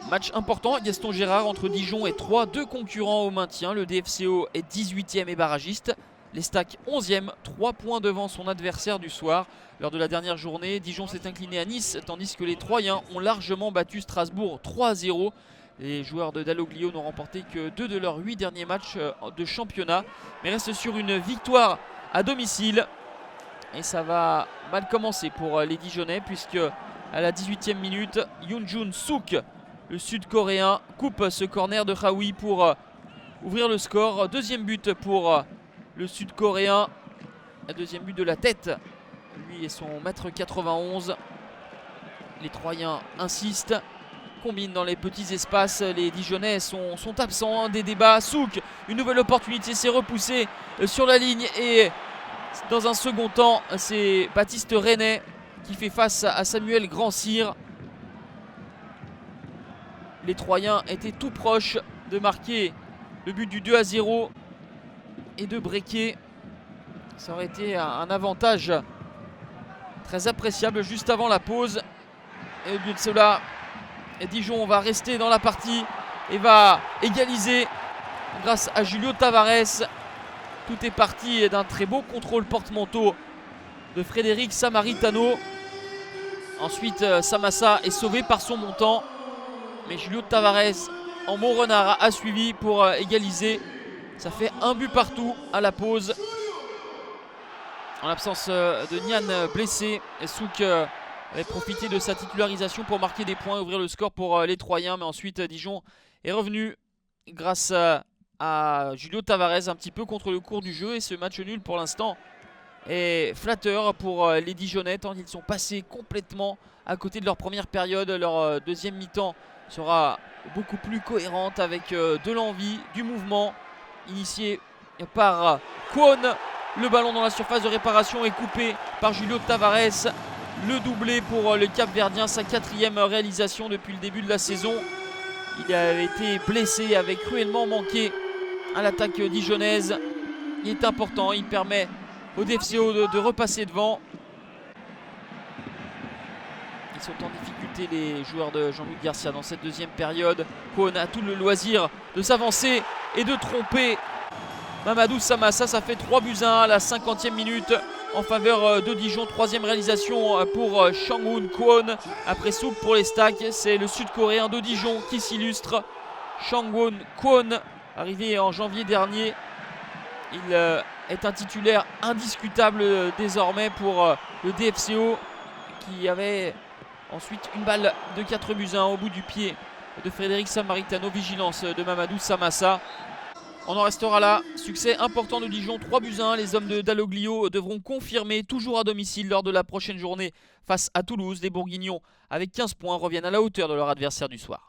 Match important, Gaston Gérard entre Dijon et Troyes, deux concurrents au maintien. Le DFCO est 18e et barragiste. L'Estac 11e, 3 points devant son adversaire du soir. Lors de la dernière journée, Dijon s'est incliné à Nice, tandis que les Troyens ont largement battu Strasbourg 3-0. Les joueurs de Dalloglio n'ont remporté que 2 de leurs 8 derniers matchs de championnat, mais restent sur une victoire à domicile. Et ça va mal commencer pour les Dijonnais, puisque à la 18e minute, Yoon-Jun Suk, le sud-coréen, coupe ce corner de Khaoui pour ouvrir le score. Deuxième but pour le sud-coréen. Deuxième but de la tête. Lui et son mètre 91. Les Troyens insistent, combinent dans les petits espaces. Les Dijonnais sont absents des débats. Souk, une nouvelle opportunité, s'est repoussé sur la ligne. Et dans un second temps, c'est Baptiste Renet qui fait face à Samuel Grand-Cyr. Les Troyens étaient tout proches de marquer le but du 2-0 et de breaker. Ça aurait été un avantage très appréciable juste avant la pause. Et au lieu de cela, Dijon va rester dans la partie et va égaliser grâce à Julio Tavares. Tout est parti d'un très beau contrôle porte-manteau de Frédéric Samaritano. Ensuite, Samassa est sauvé par son montant. Mais Julio Tavares en bon renard a suivi pour égaliser. Ça fait un but partout à la pause. En l'absence de Nian blessé, Souk avait profité de sa titularisation pour marquer des points et ouvrir le score pour les Troyens. Mais ensuite, Dijon est revenu grâce à Julio Tavares un petit peu contre le cours du jeu. Et ce match nul pour l'instant est flatteur pour les Dijonnais, tant qu'ils sont passés complètement à côté de leur première période. Leur deuxième mi-temps sera beaucoup plus cohérente avec de l'envie, du mouvement initié par Kwon. Le ballon dans la surface de réparation est coupé par Julio Tavares. Le doublé pour le Cap-Verdien, sa 4e réalisation depuis le début de la saison. Il avait été blessé, avait cruellement manqué à l'attaque dijonnaise. Il est important, il permet au DFCO de repasser devant. Ils sont en difficulté, les joueurs de Jean-Louis Garcia, dans cette deuxième période. Kwon a tout le loisir de s'avancer et de tromper Mamadou Samassa. Ça fait 3-1 à la 50e minute en faveur de Dijon. Troisième réalisation pour Chang-Woon Kwon. Après Souk pour les Stacks, c'est le sud-coréen de Dijon qui s'illustre. Chang-Woon Kwon, arrivé en janvier dernier. Il est un titulaire indiscutable désormais pour le DFCO, qui avait ensuite une balle de 4-1 au bout du pied de Frédéric Samaritano. Vigilance de Mamadou Samassa. On en restera là. Succès important de Dijon, 3-1. Les hommes de Dalloglio devront confirmer, toujours à domicile, lors de la prochaine journée face à Toulouse. Les Bourguignons, avec 15 points, reviennent à la hauteur de leur adversaire du soir.